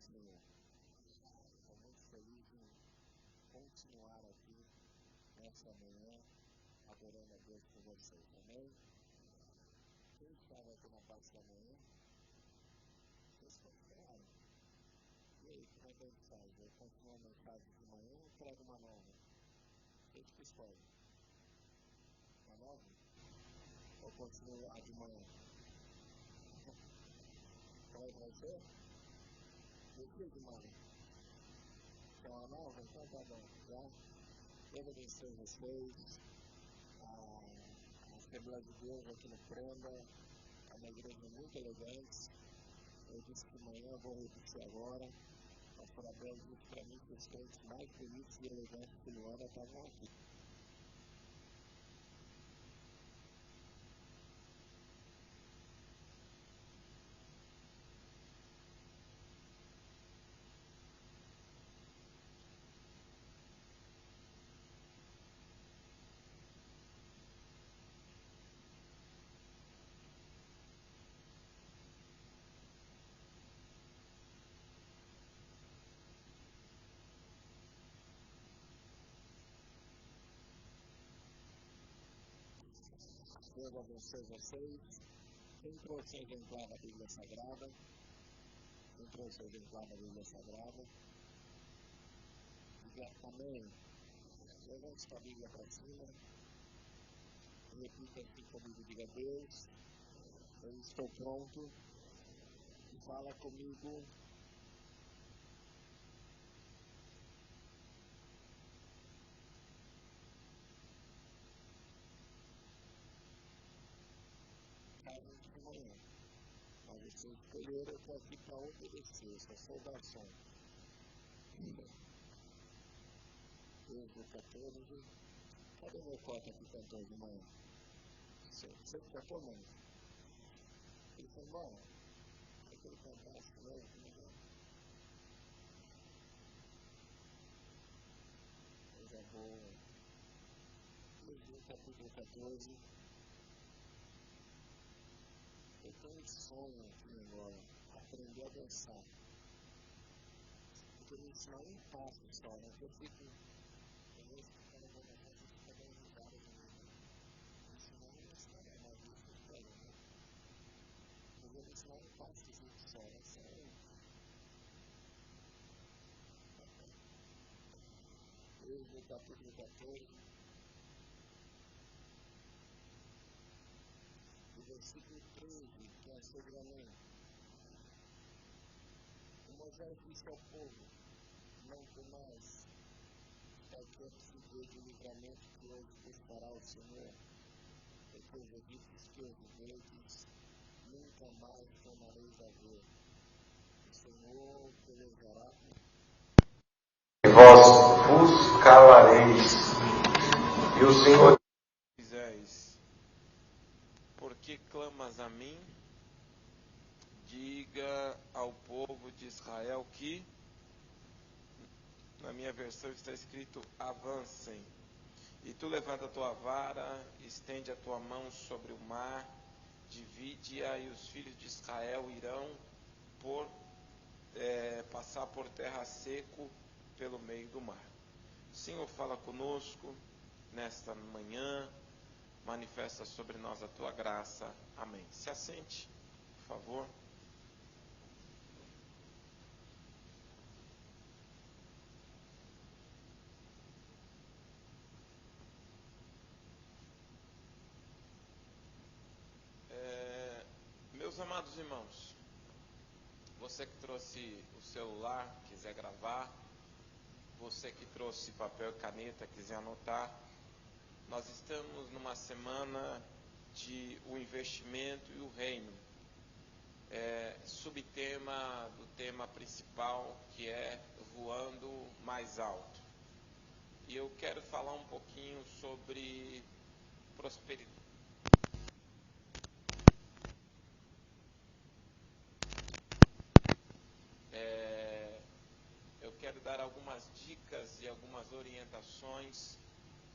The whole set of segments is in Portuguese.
Senhor. Estou muito feliz em continuar aqui nessa manhã, adorando a Deus por vocês. Amém? Quem estava aqui na parte da manhã? Vocês continuaram. E aí, como é que a gente faz? Eu continuo a mensagem de manhã ou trago uma nova? Quem que escolhe? Uma nova? Ou continuo a de manhã? Qual é que vai ser? O que de manhã? Então a nova? Então tá bom. Já? Deus abençoe vocês. A Assembleia de Deus aqui no Prenda é uma igreja muito elegante. Eu disse que amanhã eu vou repetir agora. Mas parabéns muito para mim que os crentes mais bonitos e elegantes que Luana estavam aqui. Deus abençoe vocês. Quem trouxe o exemplar da Bíblia Sagrada? Quem trouxe o exemplar da Bíblia Sagrada? Diga amém. Levante sua Bíblia para cima. Repita assim comigo, diga Deus, eu estou pronto. Fala comigo. De manhã. Mas vocês escolheram, eu estou aqui para obedecer. Eu só sou garçom. Êxodo 14. Cadê meu copo aqui cantor de manhã? Você que cantou, mano? Ele foi embora? É que ele cantasse mesmo, né? Coisa boa. Êxodo capítulo 14. Eu tenho um sonho aqui agora. Aprender a dançar. Porque me ensinar um passo só, né? Eu fico. Eu vou ficar na minha casa e ficar dando risada de mim. Ensinar não ensinar mais isso que eu quero, né? Eu vou me ensinar um passo só, né? Só um. Êxodo capítulo 14. O versículo 13, que é sobre a lei. O Moisés disse ao povo: não temais, qualquer figura de livramento que hoje vos fará o Senhor, porque os egípcios que hoje vedes, nunca mais tornareis a ver. O Senhor pelejará e vós vos calareis. E o Senhor Moisés, por que clamas a mim? Diga ao povo de Israel que, na minha versão está escrito, avancem. E tu levanta a tua vara, estende a tua mão sobre o mar, divide-a e os filhos de Israel irão passar por terra seco pelo meio do mar. Senhor, fala conosco nesta manhã, manifesta sobre nós a tua graça. Amém. Se assente, por favor. Meus amados irmãos, você que trouxe o celular, quiser gravar, você que trouxe papel e caneta, quiser anotar, nós estamos numa semana de o investimento e o reino. Subtema do tema principal, que é voando mais alto. E eu quero falar um pouquinho sobre prosperidade. Eu quero dar algumas dicas e algumas orientações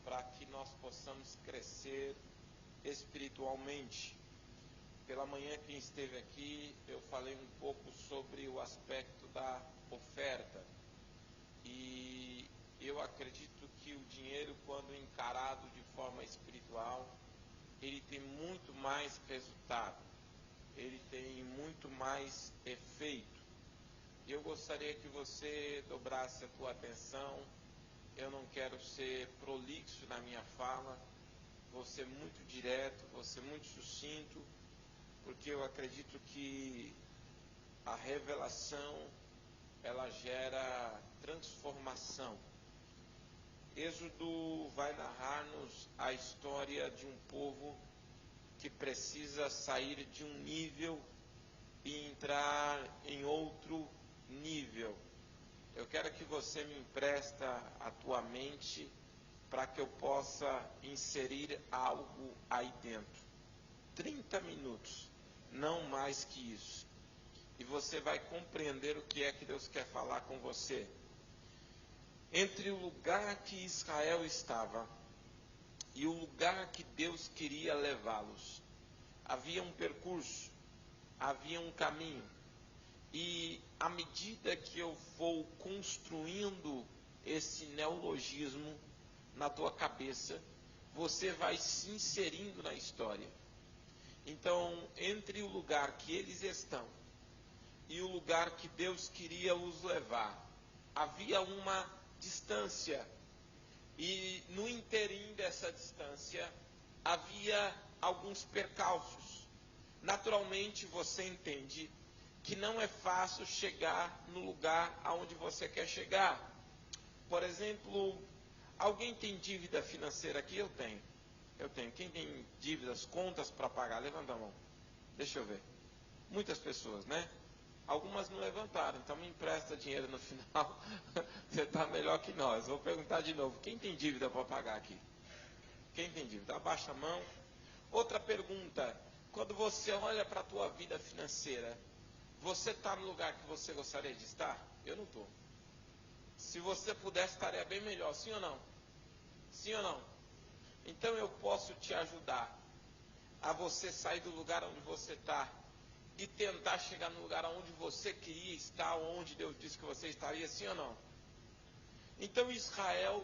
para que nós possamos crescer espiritualmente. Pela manhã, quem esteve aqui, eu falei um pouco sobre o aspecto da oferta. E eu acredito que o dinheiro, quando encarado de forma espiritual, ele tem muito mais resultado, ele tem muito mais efeito. E eu gostaria que você dobrasse a tua atenção. Eu não quero ser prolixo na minha fala, vou ser muito direto, vou ser muito sucinto, porque eu acredito que a revelação, ela gera transformação. Êxodo vai narrar-nos a história de um povo que precisa sair de um nível e entrar em outro nível. Eu quero que você me empresta a tua mente para que eu possa inserir algo aí dentro. 30 minutos, não mais que isso. E você vai compreender o que é que Deus quer falar com você. Entre o lugar que Israel estava e o lugar que Deus queria levá-los, havia um percurso, havia um caminho. E à medida que eu for construindo esse neologismo na tua cabeça, você vai se inserindo na história. Então, entre o lugar que eles estão e o lugar que Deus queria os levar, havia uma distância. E no interim dessa distância, havia alguns percalços. Naturalmente, você entende que não é fácil chegar no lugar aonde você quer chegar. Por exemplo, alguém tem dívida financeira aqui? Eu tenho. Quem tem dívidas, contas para pagar? Levanta a mão. Deixa eu ver. Muitas pessoas, né? Algumas não levantaram, então me empresta dinheiro no final. Você está melhor que nós. Vou perguntar de novo. Quem tem dívida para pagar aqui? Quem tem dívida? Abaixa a mão. Outra pergunta. Quando você olha para a tua vida financeira, você está no lugar que você gostaria de estar? Eu não estou. Se você pudesse, estaria bem melhor. Sim ou não? Sim ou não? Então eu posso te ajudar a você sair do lugar onde você está e tentar chegar no lugar onde você queria estar, onde Deus disse que você estaria, sim ou não? Então Israel,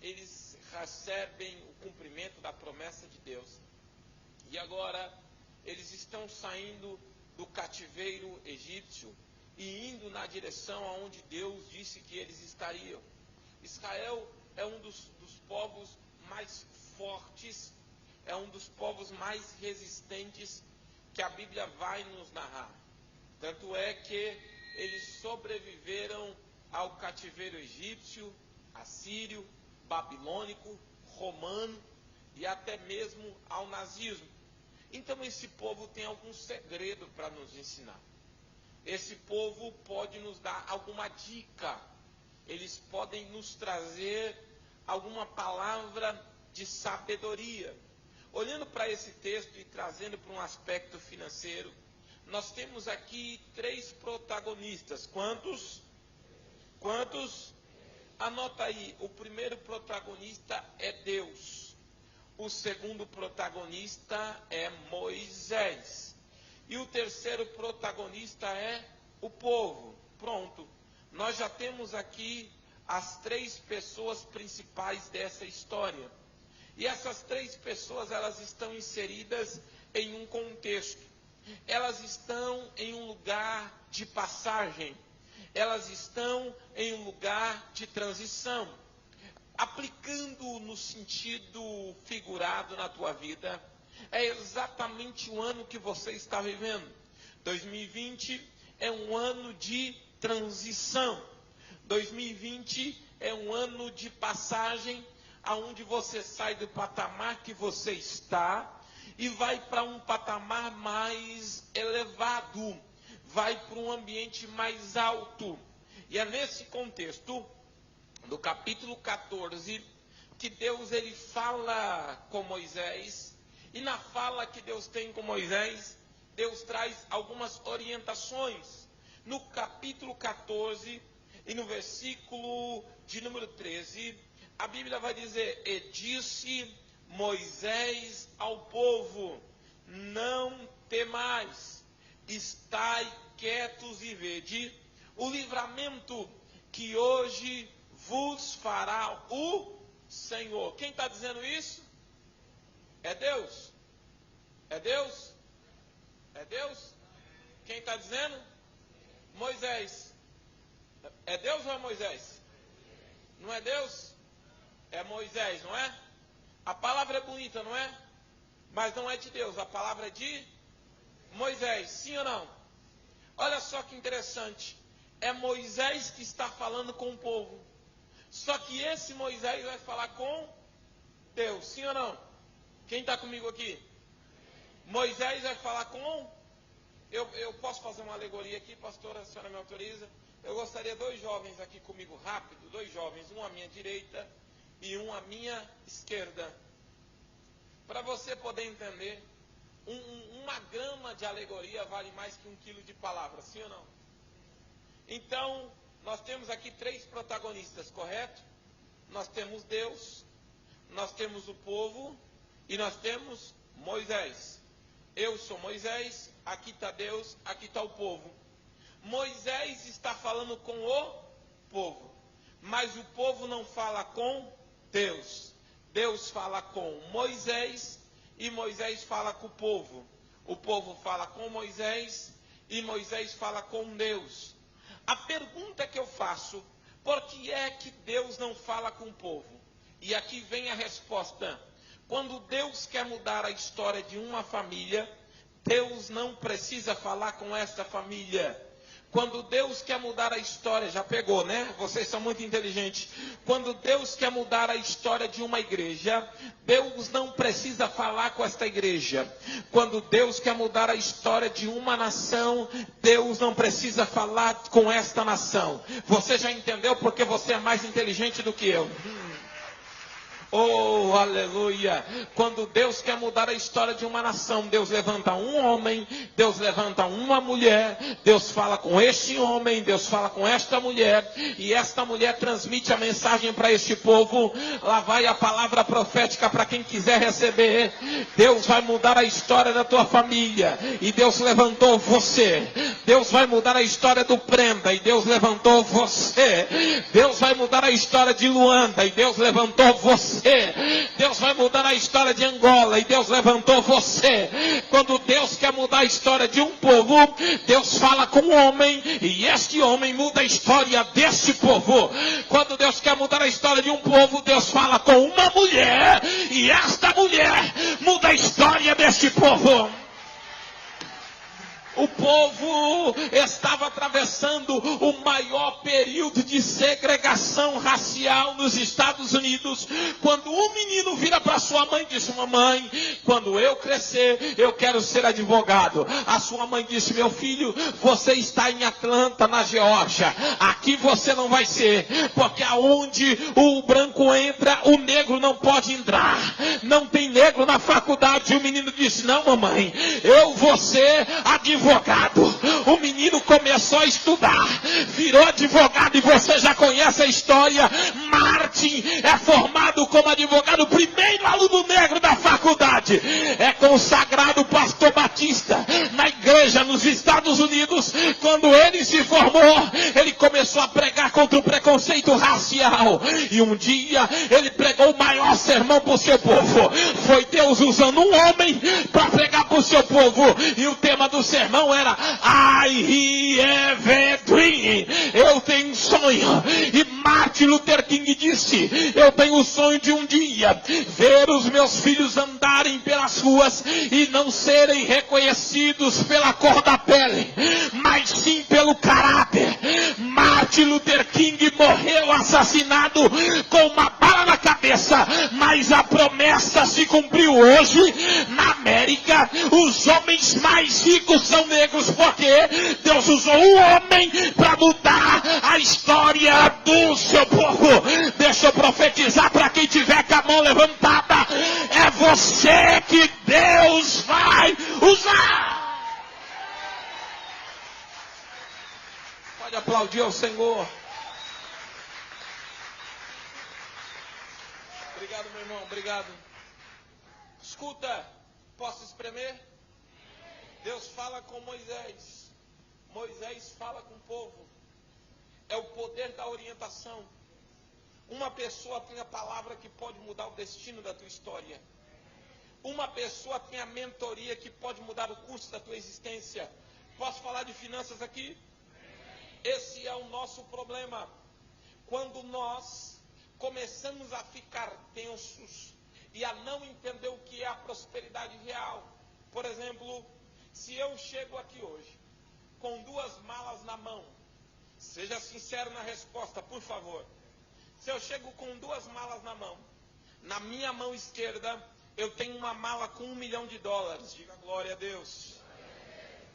eles recebem o cumprimento da promessa de Deus. E agora eles estão saindo do cativeiro egípcio e indo na direção aonde Deus disse que eles estariam. Israel é um dos povos mais fortes, é um dos povos mais resistentes que a Bíblia vai nos narrar. Tanto é que eles sobreviveram ao cativeiro egípcio, assírio, babilônico, romano e até mesmo ao nazismo. Então esse povo tem algum segredo para nos ensinar. Esse povo pode nos dar alguma dica. Eles podem nos trazer alguma palavra de sabedoria. Olhando para esse texto e trazendo para um aspecto financeiro, nós temos aqui 3 protagonistas. Quantos? Quantos? Anota aí, o primeiro protagonista é Deus. O segundo protagonista é Moisés. E o terceiro protagonista é o povo. Pronto. Nós já temos aqui as 3 pessoas principais dessa história. E essas 3 pessoas, elas estão inseridas em um contexto. Elas estão em um lugar de passagem. Elas estão em um lugar de transição. Aplicando no sentido figurado na tua vida, é exatamente o ano que você está vivendo. 2020 é um ano de transição. 2020 é um ano de passagem, aonde você sai do patamar que você está e vai para um patamar mais elevado, vai para um ambiente mais alto. E é nesse contexto do capítulo 14 que Deus ele fala com Moisés, e na fala que Deus tem com Moisés, Deus traz algumas orientações. No capítulo 14 e no versículo de número 13, a Bíblia vai dizer: e disse Moisés ao povo: não temais, estai quietos e vede o livramento que hoje vos fará o Senhor. Quem está dizendo isso? É Deus? É Deus? É Deus? Quem está dizendo? Moisés. É Deus ou é Moisés? Não é Deus? É Moisés, não é? A palavra é bonita, não é? Mas não é de Deus, a palavra é de Moisés, sim ou não? Olha só que interessante. É Moisés que está falando com o povo. Só que esse Moisés vai falar com Deus, sim ou não? Quem está comigo aqui? Moisés vai falar com... Eu posso fazer uma alegoria aqui, pastora, a senhora me autoriza? Eu gostaria de 2 jovens aqui comigo, rápido, 2 jovens, um à minha direita e um à minha esquerda. Para você poder entender, uma grama de alegoria vale mais que 1 quilo de palavra, sim ou não? Então, nós temos aqui 3 protagonistas, correto? Nós temos Deus, nós temos o povo e nós temos Moisés. Eu sou Moisés, aqui está Deus, aqui está o povo. Moisés está falando com o povo, mas o povo não fala com Deus. Deus fala com Moisés e Moisés fala com o povo. O povo fala com Moisés e Moisés fala com Deus. A pergunta que eu faço, por que é que Deus não fala com o povo? E aqui vem a resposta. Quando Deus quer mudar a história de uma família, Deus não precisa falar com esta família. Quando Deus quer mudar a história, já pegou, né? Vocês são muito inteligentes. Quando Deus quer mudar a história de uma igreja, Deus não precisa falar com esta igreja. Quando Deus quer mudar a história de uma nação, Deus não precisa falar com esta nação. Você já entendeu porque você é mais inteligente do que eu? Oh, aleluia! Quando Deus quer mudar a história de uma nação, Deus levanta um homem, Deus levanta uma mulher, Deus fala com este homem, Deus fala com esta mulher, e esta mulher transmite a mensagem para este povo. Lá vai a palavra profética para quem quiser receber. Deus vai mudar a história da tua família, e Deus levantou você. Deus vai mudar a história do Prenda, e Deus levantou você. Deus vai mudar a história de Luanda, e Deus levantou você. Deus vai mudar a história de Angola e Deus levantou você. Quando Deus quer mudar a história de um povo, Deus fala com um homem e este homem muda a história deste povo. Quando Deus quer mudar a história de um povo, Deus fala com uma mulher e esta mulher muda a história deste povo. O povo estava atravessando o maior período de segregação racial nos Estados Unidos. Quando um menino vira para sua mãe e diz: mamãe, quando eu crescer, eu quero ser advogado. A sua mãe disse: meu filho, você está em Atlanta, na Geórgia. Aqui você não vai ser, porque aonde o branco entra, o negro não pode entrar. Não tem negro na faculdade. E o menino disse: não, mamãe, eu vou ser advogado. O menino começou a estudar, virou advogado, e você já conhece a história. Martin é formado como advogado, o primeiro aluno negro da faculdade. É consagrado pastor batista na igreja nos Estados Unidos. Quando ele se formou, ele começou a pregar contra o preconceito racial, e um dia ele pregou o maior sermão para o seu povo. Foi Deus usando um homem para pregar para o seu povo, e o tema do sermão era I have a dream. Eu tenho um sonho. E Martin Luther King disse: eu tenho o sonho de um dia ver os meus filhos andarem pelas ruas e não serem reconhecidos pela cor da pele, mas sim pelo caráter. Martin Luther King morreu assassinado com uma bala na cabeça, mas a promessa se cumpriu hoje. Na América, os homens mais ricos são negros, porque Deus usou um homem para mudar a história do seu povo. Deixa eu profetizar para quem tiver com a mão levantada: é você que Deus vai usar. Pode aplaudir ao Senhor. Obrigado, meu irmão, obrigado. Escuta, posso espremer? Deus fala com Moisés. Moisés fala com o povo. É o poder da orientação. Uma pessoa tem a palavra que pode mudar o destino da tua história. Uma pessoa tem a mentoria que pode mudar o curso da tua existência. Posso falar de finanças aqui? Esse é o nosso problema. Quando nós começamos a ficar tensos e a não entender o que é a prosperidade real. Por exemplo, se eu chego aqui hoje com 2 malas na mão, seja sincero na resposta, por favor. Se eu chego com 2 malas na mão, na minha mão esquerda eu tenho uma mala com $1 milhão. Diga glória a Deus.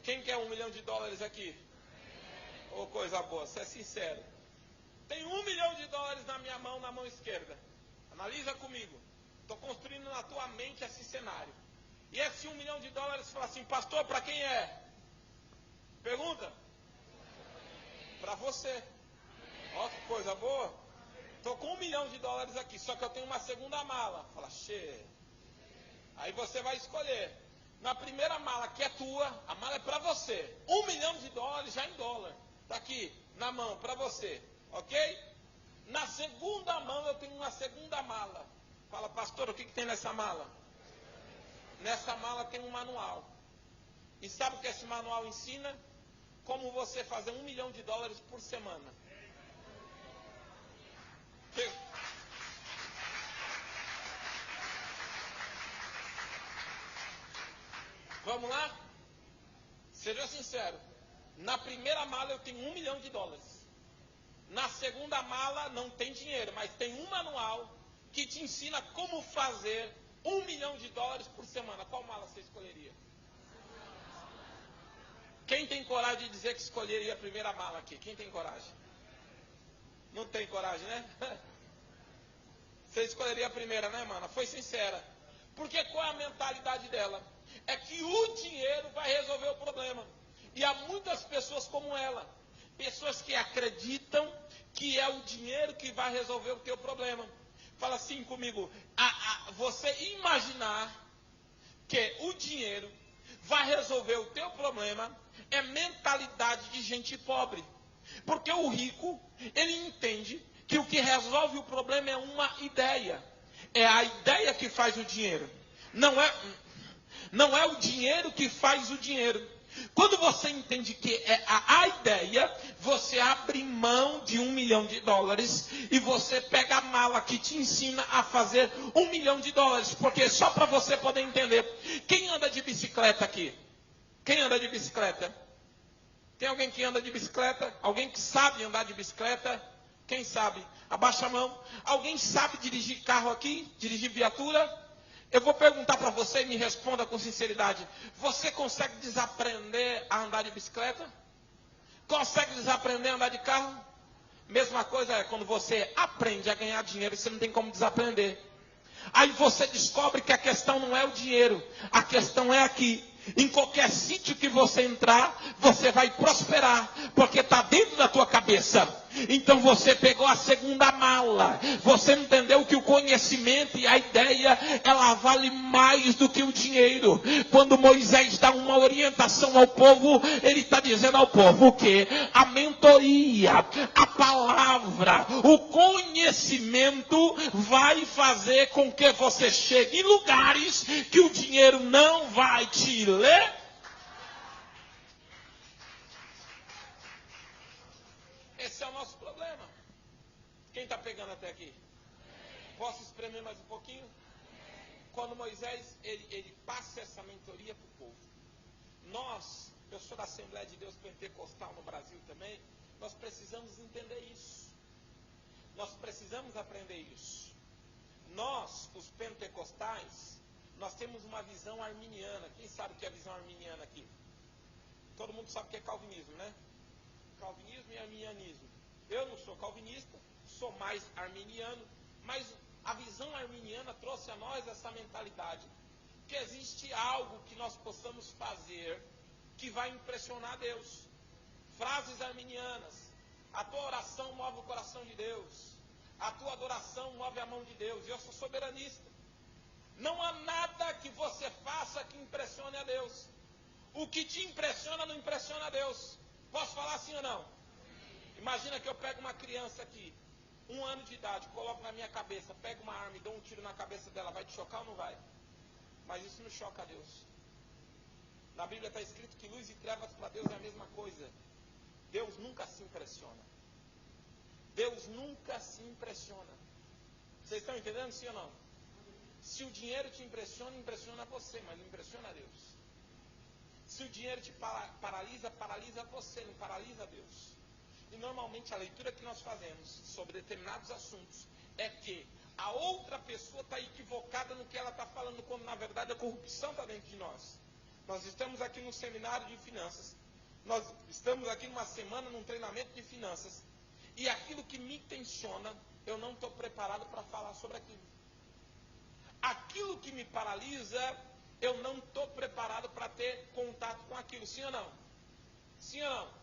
Quem quer $1 milhão aqui? Oh, coisa boa, você é sincero. Tem $1 milhão na minha mão, na mão esquerda. Analisa comigo. Estou construindo na tua mente esse cenário. E esse $1 milhão fala assim, pastor, para quem é? Pergunta. Para você. Ó, que coisa boa. Estou com $1 milhão aqui, só que eu tenho uma segunda mala. Fala, cheia. Aí você vai escolher. Na primeira mala, que é tua, a mala é para você. $1 milhão já em dólar. Está aqui, na mão, para você. Ok? Na segunda mão, eu tenho uma segunda mala. Fala, pastor, o que tem nessa mala? Nessa mala tem um manual. E sabe o que esse manual ensina? Como você fazer $1 milhão por semana. Vamos lá? Seja sincero. Na primeira mala eu tenho $1 milhão. Na segunda mala não tem dinheiro, mas tem um manual que te ensina como fazer $1 milhão por semana. Qual mala você escolheria? Quem tem coragem de dizer que escolheria a primeira mala aqui? Quem tem coragem? Não tem coragem, né? Você escolheria a primeira, né, mana? Foi sincera. Porque qual é a mentalidade dela? É que o dinheiro vai resolver o problema. E há muitas pessoas como ela. Pessoas que acreditam que é o dinheiro que vai resolver o teu problema. Fala assim comigo. Você imaginar que o dinheiro vai resolver o teu problema é mentalidade de gente pobre. Porque o rico, ele entende que o que resolve o problema é uma ideia. É a ideia que faz o dinheiro. Não é o dinheiro que faz o dinheiro. Quando você entende que é a ideia, você abre mão de $1 milhão e você pega a mala que te ensina a fazer $1 milhão. Porque só para você poder entender, quem anda de bicicleta aqui? Quem anda de bicicleta? Tem alguém que anda de bicicleta? Alguém que sabe andar de bicicleta? Quem sabe? Abaixa a mão. Alguém sabe dirigir carro aqui? Dirigir viatura? Eu vou perguntar para você e me responda com sinceridade. Você consegue desaprender a andar de bicicleta? Consegue desaprender a andar de carro? Mesma coisa é quando você aprende a ganhar dinheiro, você não tem como desaprender. Aí você descobre que a questão não é o dinheiro, a questão é aqui. Em qualquer sítio que você entrar, você vai prosperar, porque está dentro da tua cabeça. Então você pegou a segunda mala. Você entendeu que o conhecimento e a ideia, ela vale mais do que o dinheiro. Quando Moisés dá uma orientação ao povo, ele está dizendo ao povo que a mentoria, a palavra, o conhecimento vai fazer com que você chegue em lugares que o dinheiro não vai te ler. Esse é o nosso problema. Quem está pegando até aqui? Posso espremer mais um pouquinho? Quando Moisés, ele passa essa mentoria para o povo. Eu sou da Assembleia de Deus Pentecostal no Brasil também, nós precisamos entender isso. Nós precisamos aprender isso. Nós, os pentecostais, nós temos uma visão arminiana. Quem sabe o que é a visão arminiana aqui? Todo mundo sabe o que é calvinismo, né? Calvinismo e arminianismo. Eu não sou calvinista, sou mais arminiano, mas a visão arminiana trouxe a nós essa mentalidade, que existe algo que nós possamos fazer que vai impressionar Deus. Frases arminianas: a tua oração move o coração de Deus, a tua adoração move a mão de Deus. Eu sou soberanista. Não há nada que você faça que impressione a Deus. O que te impressiona não impressiona a Deus. Posso falar assim ou não? Imagina que eu pego uma criança aqui, 1 ano de idade, coloco na minha cabeça, pego uma arma e dou um tiro na cabeça dela, vai te chocar ou não vai? Mas isso não choca a Deus. Na Bíblia está escrito que luz e trevas para Deus é a mesma coisa. Deus nunca se impressiona. Deus nunca se impressiona. Vocês estão entendendo, sim ou não? Se o dinheiro te impressiona, impressiona você, mas não impressiona a Deus. Se o dinheiro te paralisa, paralisa você, não paralisa Deus. E normalmente a leitura que nós fazemos sobre determinados assuntos é que a outra pessoa está equivocada no que ela está falando, quando na verdade a corrupção está dentro de nós. Nós estamos aqui num seminário de finanças. Nós estamos aqui numa semana num treinamento de finanças. E aquilo que me tensiona, eu não estou preparado para falar sobre aquilo. Aquilo que me paralisa, eu não estou preparado para ter contato com aquilo. Sim ou não? Sim ou não?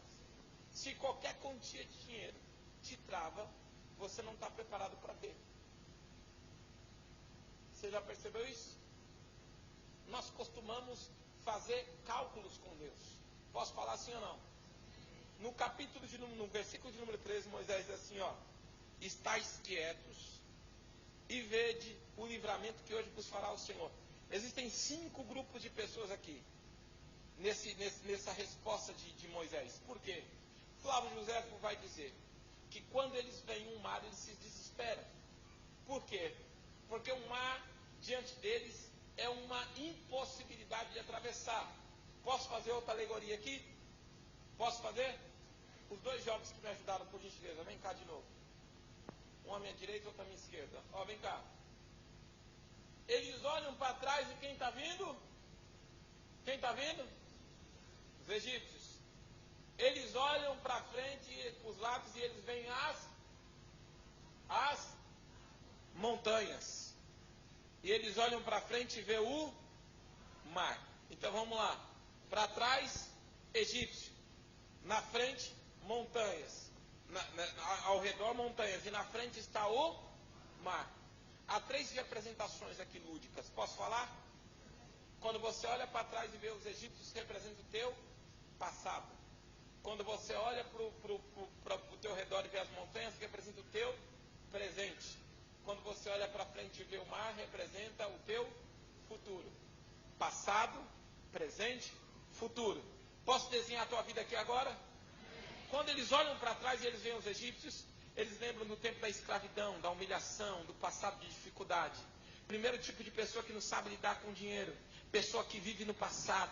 Se qualquer quantia de dinheiro te trava, você não está preparado para ter. Você já percebeu isso? Nós costumamos fazer cálculos com Deus. Posso falar assim ou não? No versículo de número 13, Moisés diz assim, ó: estais quietos e vede o livramento que hoje vos fará o Senhor. Existem 5 grupos de pessoas aqui, nessa resposta de Moisés. Por quê? Flávio José vai dizer que quando eles veem um mar, eles se desesperam. Por quê? Porque o mar, diante deles, é uma impossibilidade de atravessar. Posso fazer outra alegoria aqui? Posso fazer? Os 2 jovens que me ajudaram, por gentileza, vem cá de novo. Um à minha direita e outro à minha esquerda. Ó, vem cá. Eles olham para trás e quem está vindo? Quem está vindo? Os egípcios. Eles olham para frente, para os lados, e eles veem as montanhas. E eles olham para frente e vê o mar. Então vamos lá. Para trás, egípcio. Na frente, montanhas. Ao redor, montanhas. E na frente está o mar. Há 3 representações aqui lúdicas. Posso falar? Quando você olha para trás e vê os egípcios, representa o teu passado. Quando você olha para o teu redor e vê as montanhas, representa o teu presente. Quando você olha para frente e vê o mar, representa o teu futuro. Passado, presente, futuro. Posso desenhar a tua vida aqui agora? Quando eles olham para trás e eles veem os egípcios, eles lembram do tempo da escravidão, da humilhação, do passado de dificuldade. Primeiro tipo de pessoa que não sabe lidar com dinheiro. Pessoa que vive no passado.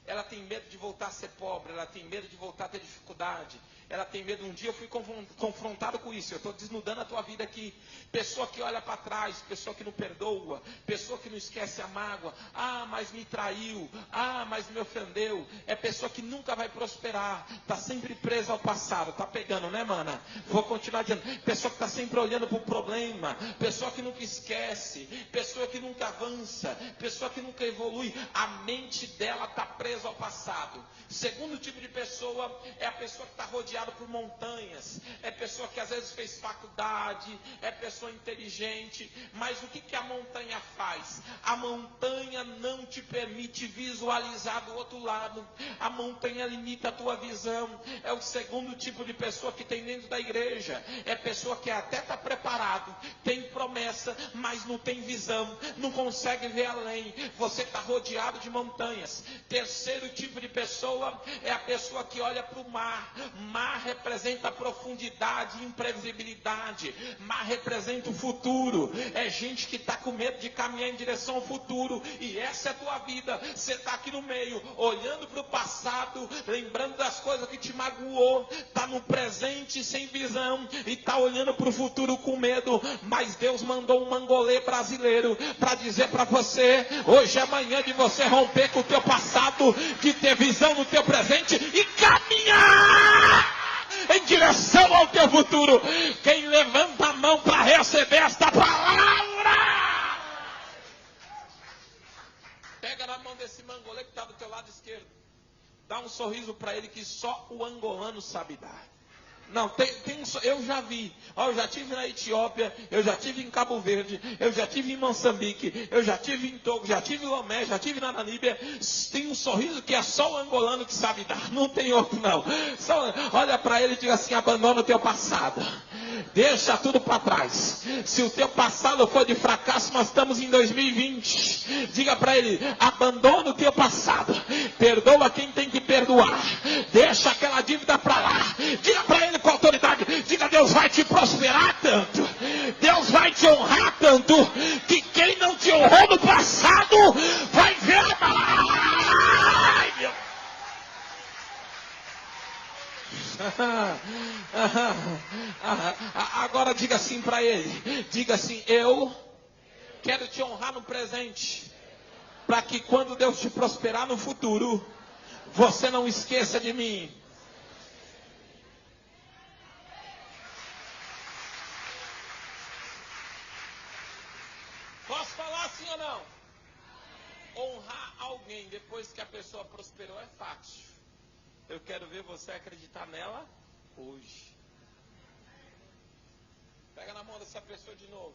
Ela tem medo de voltar a ser pobre, ela tem medo de voltar a ter dificuldade, ela tem medo. Um dia eu fui confrontado com isso, eu estou desnudando a tua vida aqui. Pessoa que olha para trás, pessoa que não perdoa, pessoa que não esquece a mágoa. Ah, mas me traiu, ah, mas me ofendeu. É pessoa que nunca vai prosperar, está sempre presa ao passado. Está pegando, né, mana? Vou continuar dizendo. Pessoa que está sempre olhando para o problema, pessoa que nunca esquece, pessoa que nunca avança, pessoa que nunca evolui. A mente dela está presa ao passado. Segundo tipo de pessoa é a pessoa que está rodeada por montanhas. É pessoa que às vezes fez faculdade, é pessoa inteligente, mas o que a montanha faz? A montanha não te permite visualizar do outro lado. A montanha limita a tua visão. É o segundo tipo de pessoa que tem dentro da igreja. É pessoa que até está preparado, tem promessa, mas não tem visão, não consegue ver além. Você está rodeado de montanhas. Terceiro tipo de pessoa é a pessoa que olha para o mar. Mar representa profundidade e imprevisibilidade. Mar representa o futuro. É gente que está com medo de caminhar em direção ao futuro. E essa é a tua vida. Você está aqui no meio, olhando para o passado, lembrando das coisas que te magoou. Está no presente sem visão e está olhando para o futuro com medo. Mas Deus mandou um mangolê brasileiro para dizer para você: hoje é manhã de você romper com o teu passado, de ter visão no teu presente e caminhar em direção ao teu futuro. Quem levanta a mão para receber esta palavra, pega na mão desse mangolê que está do teu lado esquerdo, dá um sorriso para ele que só o angolano sabe dar. Não, eu já vi. Eu já tive na Etiópia, eu já tive em Cabo Verde, eu já tive em Moçambique, eu já tive em Togo, já tive em Lomé, já tive na Namíbia. Tem um sorriso que é só o angolano que sabe dar, não tem outro não. Olha para ele e diga assim: abandona o teu passado. Deixa tudo para trás. Se o teu passado foi de fracasso, nós estamos em 2020. Diga para ele: abandona o teu passado. Perdoa quem tem que perdoar. Deixa aquela dívida para lá. Diga para ele com autoridade. Diga: Deus vai te prosperar tanto. Deus vai te honrar tanto. Que quem não te honrou no passado vai ver. Ai, meu. Agora diga assim para ele. Diga assim: eu quero te honrar no presente, para que quando Deus te prosperar no futuro, você não esqueça de mim. Posso falar sim ou não? Honrar alguém depois que a pessoa prosperou é fácil. Eu quero ver você acreditar nela hoje. Pega na mão dessa pessoa de novo.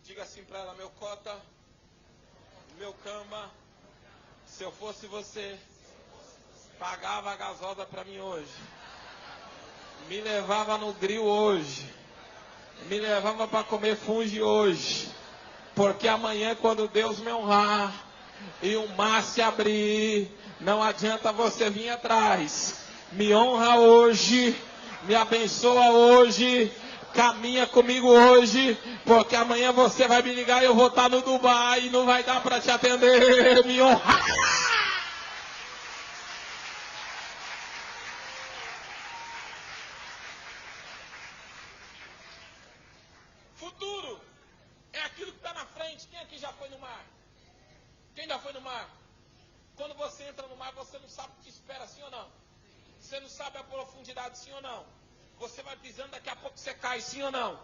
Diga assim para ela: meu cota, meu camba, se eu fosse você, pagava a gasosa para mim hoje. Me levava no grill hoje. Me levava para comer fungi hoje. Porque amanhã, quando Deus me honrar e o mar se abrir, não adianta você vir atrás. Me honra hoje, me abençoa hoje, caminha comigo hoje, porque amanhã você vai me ligar e eu vou estar no Dubai e não vai dar para te atender. Me honra. Futuro é aquilo que está na frente. Quem aqui já foi no mar? Quem já foi no mar? Quando você entra no mar, você não sabe o que espera, sim ou não? Você não sabe a profundidade, sim ou não? Você vai pisando, daqui a pouco você cai, sim ou não?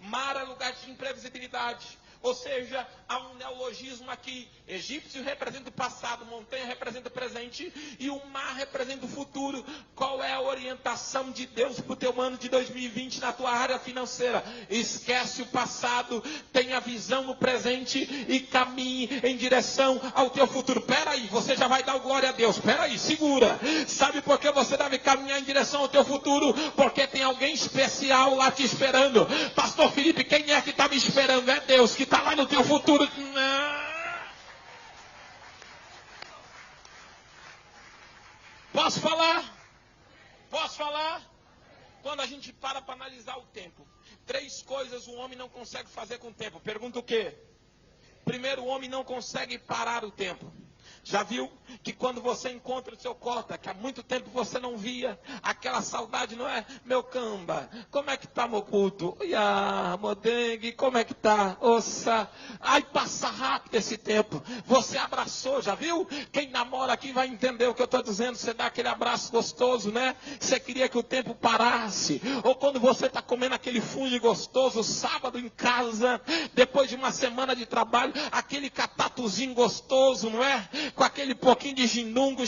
Mar é lugar de imprevisibilidade. Ou seja, há um neologismo aqui. Egípcio representa o passado, montanha representa o presente e o mar representa o futuro. Qual é a orientação de Deus para o teu ano de 2020 na tua área financeira? Esquece o passado, tenha visão no presente e caminhe em direção ao teu futuro. Peraí, você já vai dar glória a Deus. Peraí, segura. Sabe por que você deve caminhar em direção ao teu futuro? Porque tem alguém especial lá te esperando. Pastor Felipe, quem é que está me esperando? É Deus que está lá no teu futuro. Posso falar? Posso falar? Quando a gente para analisar o tempo, 3 coisas o homem não consegue fazer com o tempo. Pergunta o quê? Primeiro, o homem não consegue parar o tempo. Já viu que quando você encontra o seu cota, que há muito tempo você não via, aquela saudade, não é? Meu camba, como é que tá meu culto? Ia, modengue, como é que tá? Ossa, ai, passa rápido esse tempo. Você abraçou, já viu? Quem namora aqui vai entender o que eu estou dizendo. Você dá aquele abraço gostoso, né? Você queria que o tempo parasse. Ou quando você está comendo aquele fungo gostoso, sábado em casa, depois de uma semana de trabalho, aquele catatuzinho gostoso, não é? Com aquele pouquinho de ginungo,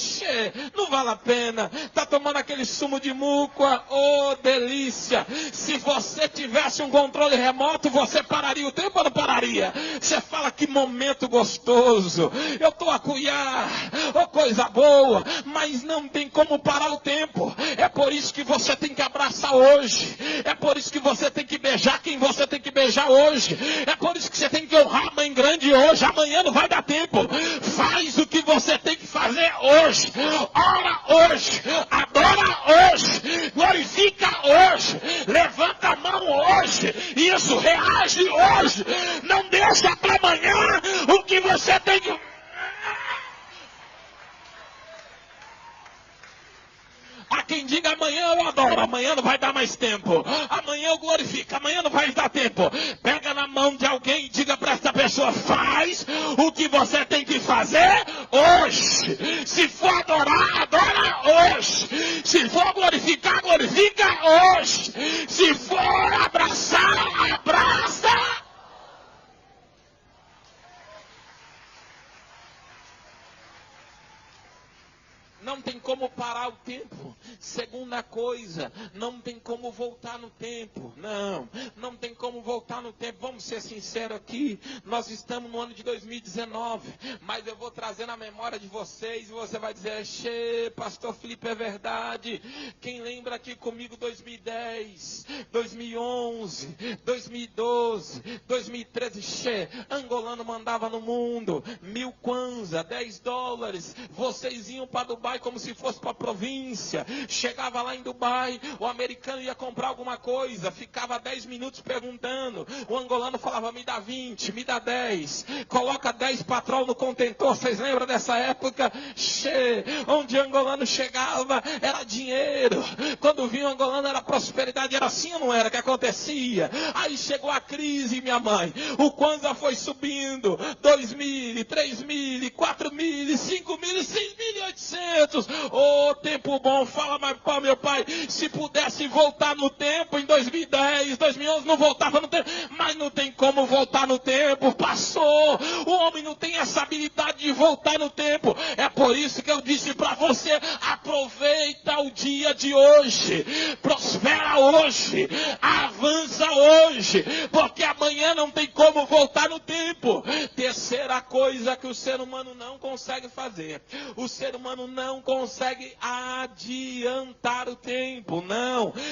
não vale a pena. Tá tomando aquele sumo de muca, oh delícia. Se você tivesse um controle remoto, você pararia o tempo ou não pararia? Você fala: que momento gostoso, eu estou a cuiar, oh coisa boa, mas não tem como parar o tempo. É por isso que você tem que abraçar hoje, é por isso que você tem que beijar quem você tem que beijar hoje, é por isso que você tem que honrar a mãe grande hoje. Amanhã não vai dar tempo. Faz o que você tem que fazer hoje. Ora hoje, adora hoje, glorifica hoje, levanta a mão hoje, isso, reage hoje. Não deixa para amanhã o que você tem que... Há quem diga: amanhã eu adoro, amanhã não vai dar mais tempo, amanhã eu glorifico, amanhã não vai dar tempo. Pega na mão de alguém e diga para essa pessoa: faz o que você tem que fazer hoje. Se for adorar, adora hoje. Se for glorificar, glorifica hoje. Se for abraçar, abraça. Não tem como parar o tempo. Segunda coisa, não tem como voltar no tempo. Não tem como voltar no tempo. Vamos ser sinceros aqui. Nós estamos no ano de 2019. Mas eu vou trazer na memória de vocês. E você vai dizer, pastor Felipe, é verdade. Quem lembra aqui comigo 2010, 2011, 2012, 2013, angolano mandava no mundo 1.000 kwanza, 10 dólares. Vocês iam para Dubai como se fosse para a província. Chegava lá em Dubai, o americano ia comprar alguma coisa, ficava 10 minutos perguntando. O angolano falava, me dá 20, me dá 10, coloca 10 patrol no contentor. Vocês lembram dessa época? Onde o angolano chegava era dinheiro. Quando vinha o angolano era prosperidade. Era assim ou não era que acontecia? Aí chegou a crise, minha mãe. O kwanza foi subindo. 2.000, 3.000, 4.000, 5.000, 6.800. Ô, tempo bom. Fala mais para meu pai. Se pudesse voltar no tempo em 2010, 2011, não voltava no tempo. Mas não tem como voltar no tempo. Passou. O homem não tem essa habilidade de voltar no tempo. É por isso que eu disse para você, aproveita o dia de hoje, prospera hoje, avança hoje, porque amanhã não tem como voltar no tempo. Terceira coisa que o ser humano não consegue fazer, o ser humano não consegue adiantar o tempo.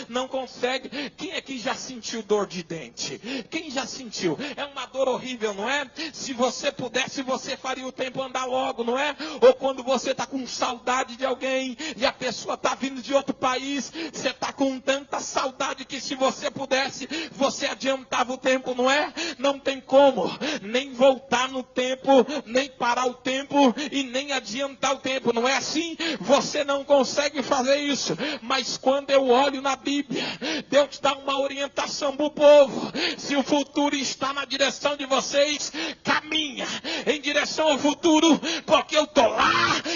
Não consegue. Quem aqui já sentiu dor de dente? Quem já sentiu? É uma dor horrível, não é? Se você pudesse, você faria o tempo andar logo, não é? Ou quando você está com saudade de alguém e a pessoa está vindo de outro país, você está com tanta saudade que se você pudesse, você adiantava o tempo, não é? Não tem como nem voltar no tempo, nem parar o tempo e nem adiantar o tempo, não é assim? Você não consegue fazer isso. Mas quando eu olho na Bíblia, Deus dá uma orientação para o povo. Se o futuro está na direção de vocês, caminha em direção ao futuro, porque eu estou lá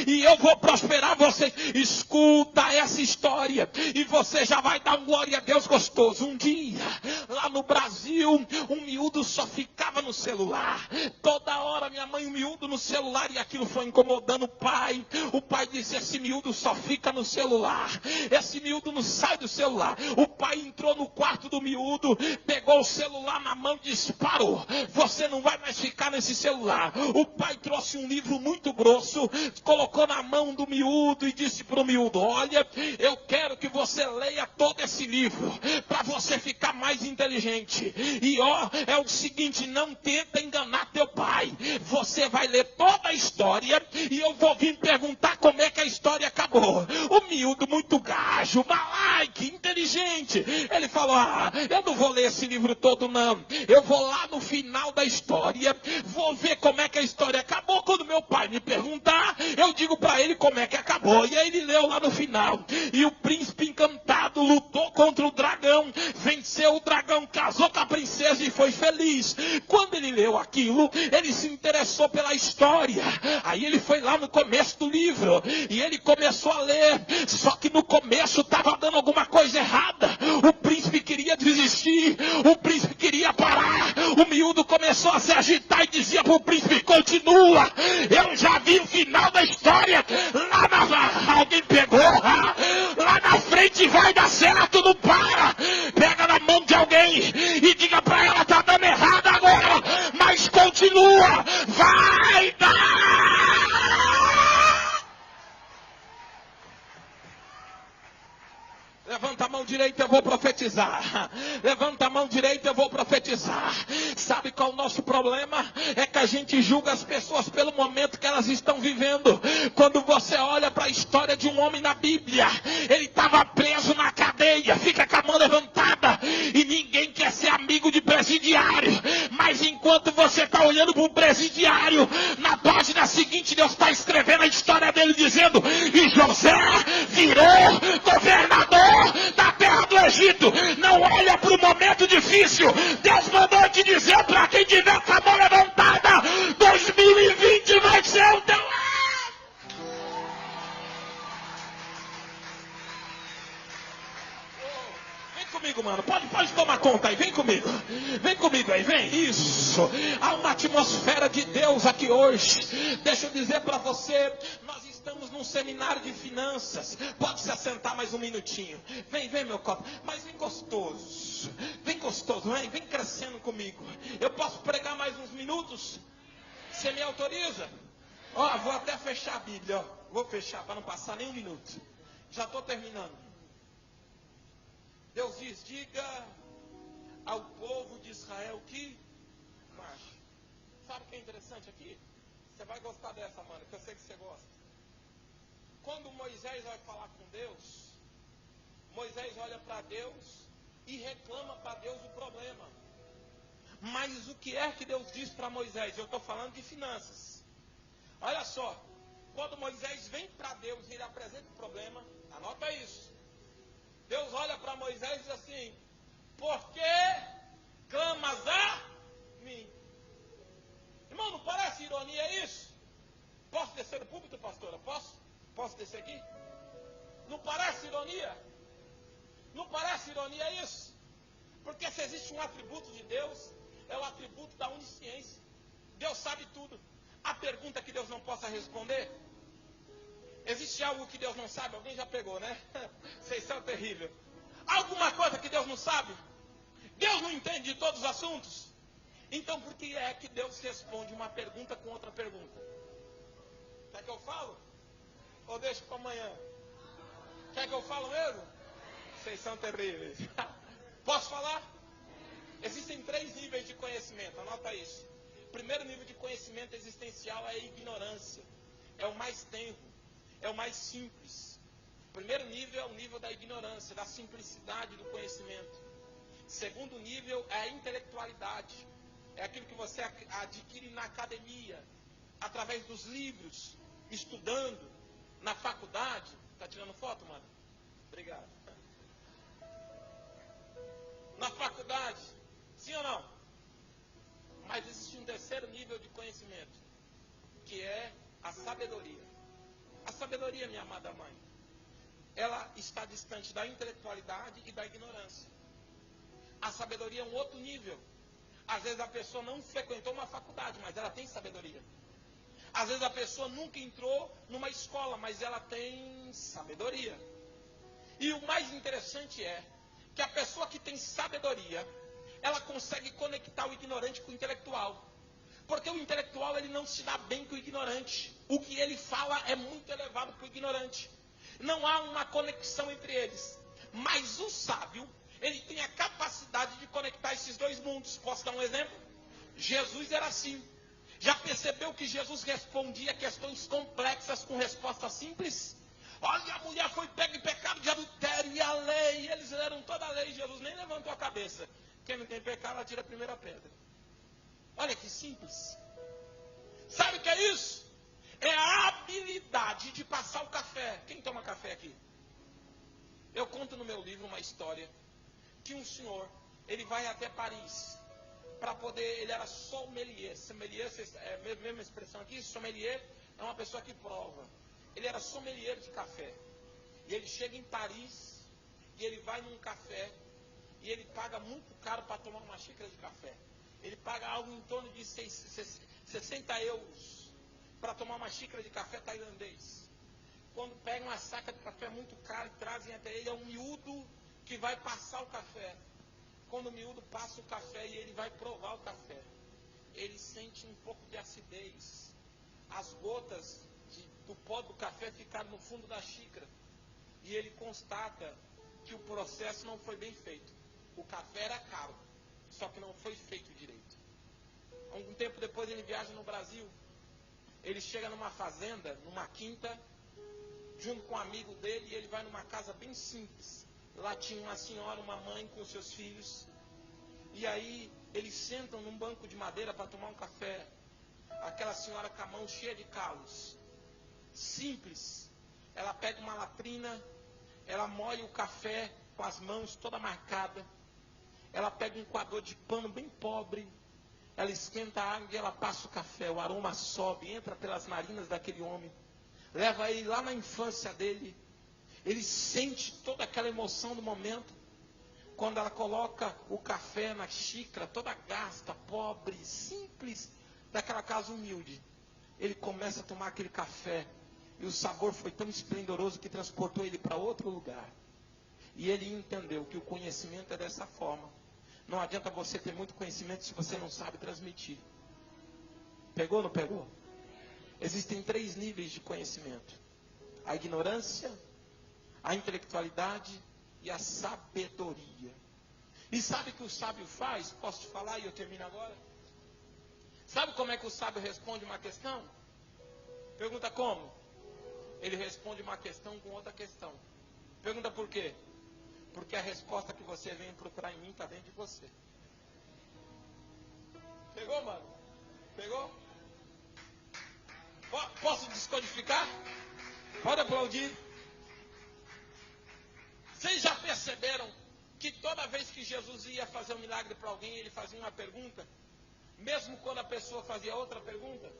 e eu vou prosperar vocês. Escuta essa história e você já vai dar um glória a Deus gostoso. Um dia, lá no Brasil, um miúdo só ficava no celular. Toda hora minha mãe, um miúdo no celular, e aquilo foi incomodando o pai. O pai disse, esse miúdo só fica no celular. Esse miúdo não sai do celular. O pai entrou no quarto do miúdo, pegou o celular na mão e disparou. Você não vai mais ficar nesse celular. O pai trouxe um livro muito grosso, colocou na mão do miúdo e disse para o miúdo, olha, eu quero que você leia todo esse livro, para você ficar mais inteligente. E é o seguinte, não tenta enganar teu pai. Você vai ler toda a história e eu vou vir perguntar como é que a história acabou. O miúdo muito gajo, malaique, inteligente. Ele falou, eu não vou ler esse livro todo não. Eu vou lá no final da história, vou ver como é que a história acabou. Quando meu pai me perguntar, eu digo para ele como é que acabou. E aí ele leu lá no final. E o príncipe encantado lutou contra o dragão, venceu o dragão, casou com a princesa e foi feliz. Quando ele leu aquilo, ele se interessou pela história. Aí ele foi lá no começo do livro e ele começou a ler. Só que no começo estava dando alguma coisa errada. O príncipe queria desistir, o príncipe queria parar. O miúdo começou a se agitar e dizia para o príncipe, continua, eu já vi o final da história. Alguém pegou, lá na frente vai dar certo, não para. Pega na mão de alguém e diga para ela, tá dando errado agora, mas continua, vai dar. Levanta a mão direita, eu vou profetizar. Levanta a mão direita, eu vou profetizar. Sabe qual é o nosso problema? É que a gente julga as pessoas pelo momento que elas estão vivendo. Quando você olha para a história de um homem na Bíblia, ele estava preso na cadeia, fica com a mão levantada, e ninguém quer ser amigo de presidiário. Mas enquanto você está olhando para o presidiário, na página seguinte Deus está escrevendo a história dele, dizendo, e José virou governador da terra do Egito. Não olha para o momento difícil. Deus mandou te dizer para quem tiver com a mão levantada, 2020 vai ser o teu ano. Comigo, mano, pode tomar conta aí, vem comigo aí, vem, isso, há uma atmosfera de Deus aqui hoje. Deixa eu dizer para você, nós estamos num seminário de finanças. Pode se assentar mais um minutinho. Vem, meu copo. Mas vem gostoso. Vem gostoso, vem crescendo comigo. Eu posso pregar mais uns minutos? Você me autoriza? Ó, vou até fechar a Bíblia, ó. Vou fechar para não passar nem um minuto. Já estou terminando. Deus diz, diga ao povo de Israel que marche. Sabe o que é interessante aqui? Você vai gostar dessa, mano, que eu sei que você gosta. Quando Moisés vai falar com Deus, Moisés olha para Deus e reclama para Deus o problema. Mas o que é que Deus diz para Moisés? Eu estou falando de finanças. Olha só, quando Moisés vem para Deus e ele apresenta o problema, anota isso. Deus olha para Moisés e diz assim, por que clamas a mim? Irmão, não parece ironia isso? Posso descer no púlpito, pastora? Posso descer aqui? Não parece ironia? Não parece ironia isso? Porque se existe um atributo de Deus, é o atributo da onisciência. Deus sabe tudo. A pergunta que Deus não possa responder? Existe algo que Deus não sabe? Alguém já pegou, né? Vocês são terríveis. Alguma coisa que Deus não sabe? Deus não entende de todos os assuntos? Então por que é que Deus responde uma pergunta com outra pergunta? Quer que eu falo? Ou deixo para amanhã? Quer que eu falo mesmo? Vocês são terríveis. Posso falar? Existem 3 níveis de conhecimento, anota isso. O primeiro nível de conhecimento existencial é a ignorância. É o mais tenro, é o mais simples. O primeiro nível é o nível da ignorância, da simplicidade do conhecimento. Segundo nível é a intelectualidade. É aquilo que você adquire na academia, através dos livros, estudando, na faculdade. Tá tirando foto, mano? Obrigado. Na faculdade, sim ou não? Mas existe um terceiro nível de conhecimento, que é a sabedoria. A sabedoria, minha amada mãe, ela está distante da intelectualidade e da ignorância. A sabedoria é um outro nível. Às vezes a pessoa não frequentou uma faculdade, mas ela tem sabedoria. Às vezes a pessoa nunca entrou numa escola, mas ela tem sabedoria. E o mais interessante é que a pessoa que tem sabedoria, ela consegue conectar o ignorante com o intelectual. Porque o intelectual, ele não se dá bem com o ignorante. O que ele fala é muito elevado para o ignorante. Não há uma conexão entre eles. Mas o sábio, ele tem a capacidade de conectar esses dois mundos. Posso dar um exemplo? Jesus era assim. Já percebeu que Jesus respondia questões complexas com respostas simples? Olha, a mulher foi pega em pecado de adultério e a lei. Eles leram toda a lei. Jesus nem levantou a cabeça. Quem não tem pecado, ela tira a primeira pedra. Olha que simples. Sabe o que é isso? É a habilidade de passar o café. Quem toma café aqui? Eu conto no meu livro uma história que um senhor, ele vai até Paris para poder, ele era sommelier. Sommelier, é a mesma expressão aqui? Sommelier é uma pessoa que prova. Ele era sommelier de café. E ele chega em Paris e ele vai num café e ele paga muito caro para tomar uma xícara de café. Ele paga algo em torno de 60 euros para tomar uma xícara de café tailandês. Quando pegam uma saca de café muito cara e trazem até ele, é um miúdo que vai passar o café. Quando o miúdo passa o café e ele vai provar o café, ele sente um pouco de acidez. As gotas do pó do café ficaram no fundo da xícara. E ele constata que o processo não foi bem feito. O café era caro, só que não foi feito direito. Algum tempo depois ele viaja no Brasil. Ele chega numa fazenda, numa quinta, junto com um amigo dele, e ele vai numa casa bem simples. Lá tinha uma senhora, uma mãe com seus filhos. E aí eles sentam num banco de madeira para tomar um café. Aquela senhora com a mão cheia de calos. Simples. Ela pega uma latrina, ela molha o café com as mãos toda marcada. Ela pega um coador de pano bem pobre. Ela esquenta a água e ela passa o café. O aroma sobe, entra pelas narinas daquele homem. Leva ele lá na infância dele. Ele sente toda aquela emoção do momento. Quando ela coloca o café na xícara, toda gasta, pobre, simples, daquela casa humilde. Ele começa a tomar aquele café. E o sabor foi tão esplendoroso que transportou ele para outro lugar. E ele entendeu que o conhecimento é dessa forma. Não adianta você ter muito conhecimento se você não sabe transmitir. Pegou ou não pegou? Existem 3 níveis de conhecimento: a ignorância, a intelectualidade e a sabedoria. E sabe o que o sábio faz? Posso te falar e eu termino agora? Sabe como é que o sábio responde uma questão? Pergunta como? Ele responde uma questão com outra questão. Pergunta por quê? Porque a resposta que você vem procurar em mim está dentro de você. Pegou, mano? Pegou? Posso descodificar? Pode aplaudir. Vocês já perceberam que toda vez que Jesus ia fazer um milagre para alguém, ele fazia uma pergunta? Mesmo quando a pessoa fazia outra pergunta?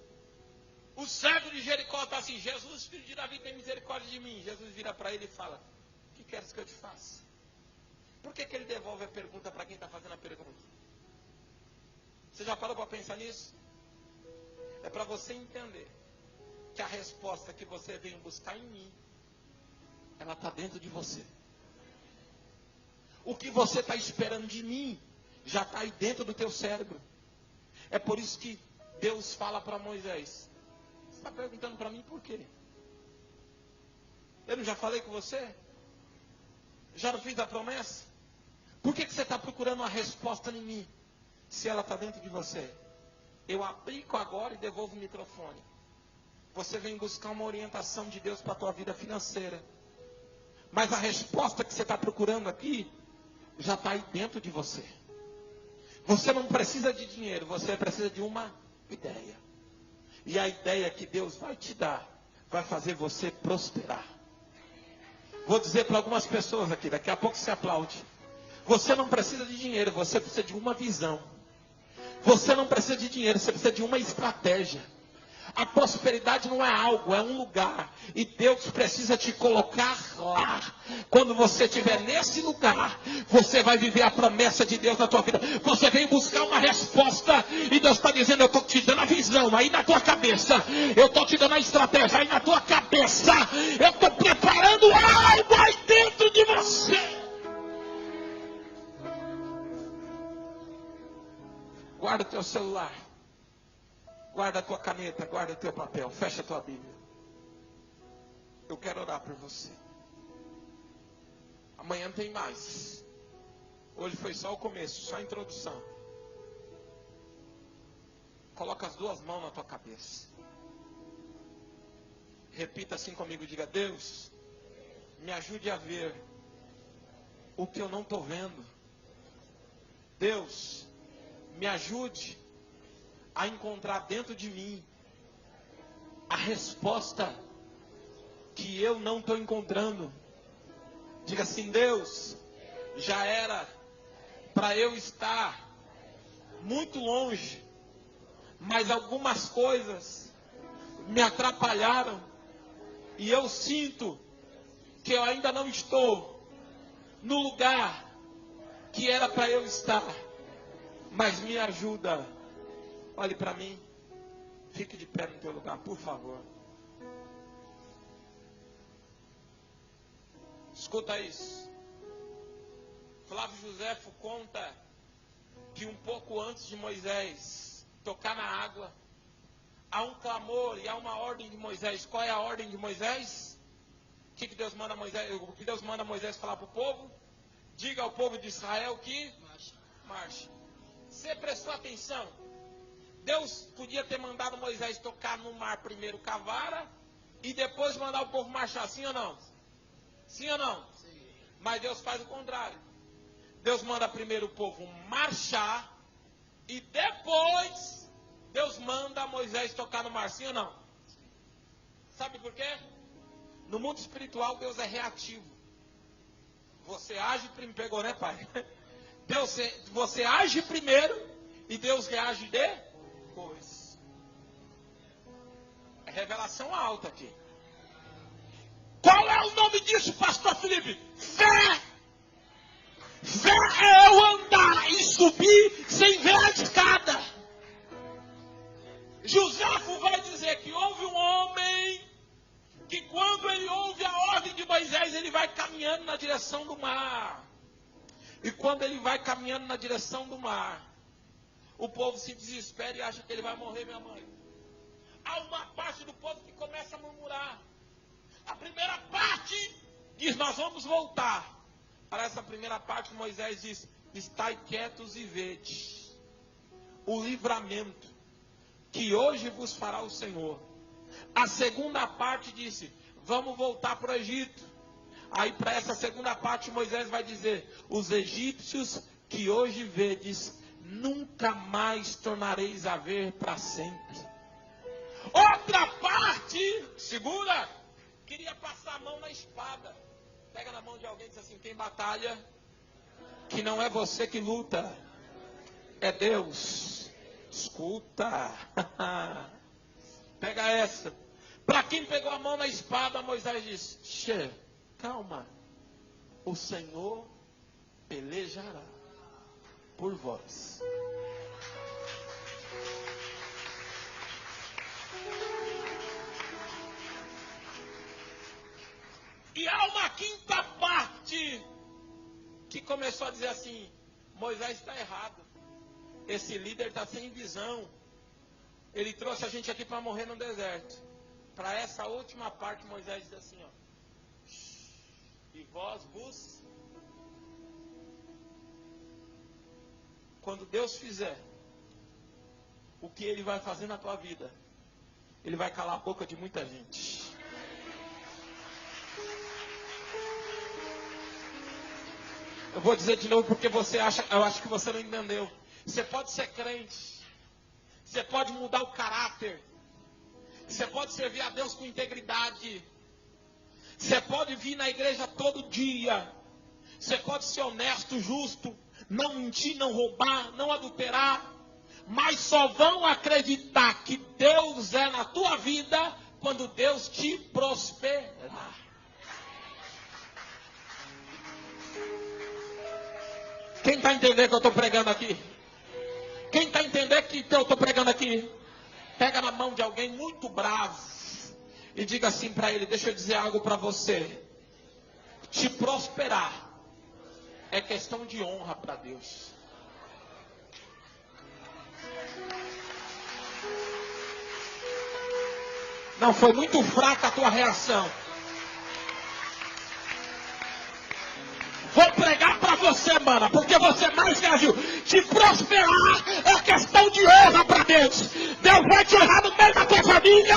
O cego de Jericó está assim: Jesus, filho de Davi, tem misericórdia de mim. Jesus vira para ele e fala: o que queres que eu te faça? Por que ele devolve a pergunta para quem está fazendo a pergunta? Você já parou para pensar nisso? É para você entender que a resposta que você veio buscar em mim, ela está dentro de você. O que você está esperando de mim já está aí dentro do teu cérebro. É por isso que Deus fala para Moisés: você está perguntando para mim por quê? Eu não já falei com você? Já não fiz a promessa? Por que você está procurando uma resposta em mim, se ela está dentro de você? Eu aplico agora e devolvo o microfone. Você vem buscar uma orientação de Deus para a tua vida financeira. Mas a resposta que você está procurando aqui, já está aí dentro de você. Você não precisa de dinheiro, você precisa de uma ideia. E a ideia que Deus vai te dar, vai fazer você prosperar. Vou dizer para algumas pessoas aqui, daqui a pouco você aplaude. Você não precisa de dinheiro, você precisa de uma visão. Você não precisa de dinheiro, você precisa de uma estratégia. A prosperidade não é algo, é um lugar. E Deus precisa te colocar lá. Quando você estiver nesse lugar, você vai viver a promessa de Deus na tua vida. Você vem buscar uma resposta e Deus está dizendo: eu estou te dando a visão aí na tua cabeça. Eu estou te dando a estratégia aí na tua cabeça. Eu estou preparando algo aí dentro de você. Guarda o teu celular. Guarda a tua caneta, guarda o teu papel, fecha a tua Bíblia. Eu quero orar por você. Amanhã tem mais. Hoje foi só o começo, só a introdução. Coloca as 2 mãos na tua cabeça. Repita assim comigo, diga: Deus, me ajude a ver o que eu não estou vendo. Deus, me ajude a encontrar dentro de mim a resposta que eu não estou encontrando. Diga assim: Deus, já era para eu estar muito longe, mas algumas coisas me atrapalharam e eu sinto que eu ainda não estou no lugar que era para eu estar. Mas me ajuda. Olhe para mim. Fique de pé no teu lugar, por favor. Escuta isso. Flávio Joséfo conta que um pouco antes de Moisés tocar na água, há um clamor e há uma ordem de Moisés. Qual é a ordem de Moisés? O que Deus manda Moisés? O que Deus manda Moisés falar para o povo? Diga ao povo de Israel que marche. Você prestou atenção? Deus podia ter mandado Moisés tocar no mar primeiro com a vara e depois mandar o povo marchar, sim ou não? Sim ou não? Sim. Mas Deus faz o contrário. Deus manda primeiro o povo marchar e depois Deus manda Moisés tocar no mar, sim ou não? Sim. Sabe por quê? No mundo espiritual Deus é reativo. Você age primeiro, pegou, né, pai? Você age primeiro e Deus reage depois. É revelação alta aqui. Qual é o nome disso, pastor Felipe? Fé. Fé é eu andar e subir sem ver a escada. Joséfo vai dizer que houve um homem que quando ele ouve a ordem de Moisés, ele vai caminhando na direção do mar. E quando ele vai caminhando na direção do mar, o povo se desespera e acha que ele vai morrer, minha mãe. Há uma parte do povo que começa a murmurar. A primeira parte diz, nós vamos voltar. Para essa primeira parte, Moisés diz, estai quietos e vede o livramento que hoje vos fará o Senhor. A segunda parte disse, vamos voltar para o Egito. Aí para essa segunda parte Moisés vai dizer, os egípcios que hoje vedes, nunca mais tornareis a ver para sempre. Outra parte, segura, queria passar a mão na espada. Pega na mão de alguém e diz assim, quem batalha, que não é você que luta, é Deus. Escuta. Pega essa. Para quem pegou a mão na espada, Moisés diz, che, calma, o Senhor pelejará por vós. E há uma quinta parte que começou a dizer assim, Moisés está errado, esse líder está sem visão, ele trouxe a gente aqui para morrer no deserto. Para essa última parte Moisés diz assim, ó, e vós vos, quando Deus fizer o que Ele vai fazer na tua vida, Ele vai calar a boca de muita gente. Eu vou dizer de novo porque eu acho que você não entendeu. Você pode ser crente, você pode mudar o caráter, você pode servir a Deus com integridade, você pode vir na igreja todo dia, você pode ser honesto, justo, não mentir, não roubar, não adulterar, mas só vão acreditar que Deus é na tua vida quando Deus te prosperar. Quem está entendendo que eu estou pregando aqui? Quem está entendendo que eu estou pregando aqui? Pega na mão de alguém muito bravo e diga assim para ele, deixa eu dizer algo para você. Te prosperar é questão de honra para Deus. Não, foi muito fraca a tua reação. Vou pregar para você, mana, porque você mais reagiu. Te prosperar é questão de honra para Deus. Deus vai te honrar no meio da tua família,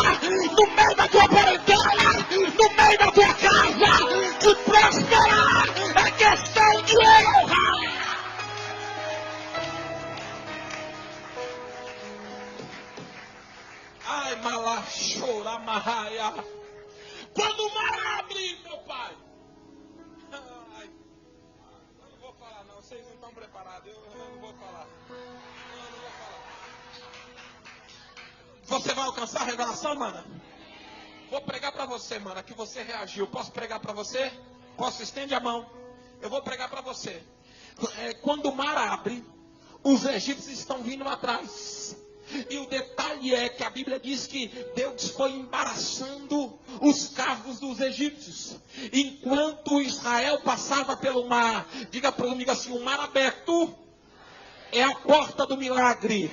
no meio da tua parentela, no meio da tua casa. Te prosperar é questão de honra. Ai, malachora, marraia. Quando o mar abre, meu pai. Ai, eu não vou falar não, vocês não estão preparados, eu não vou falar. Eu não vou falar. Você vai alcançar a revelação, mana? Vou pregar para você, mana, que você reagiu. Posso pregar para você? Posso? Estende a mão. Eu vou pregar para você. Quando o mar abre, os egípcios estão vindo atrás. E o detalhe é que a Bíblia diz que Deus foi embaraçando os carros dos egípcios. Enquanto Israel passava pelo mar, diga para o amigo assim, o mar aberto é a porta do milagre.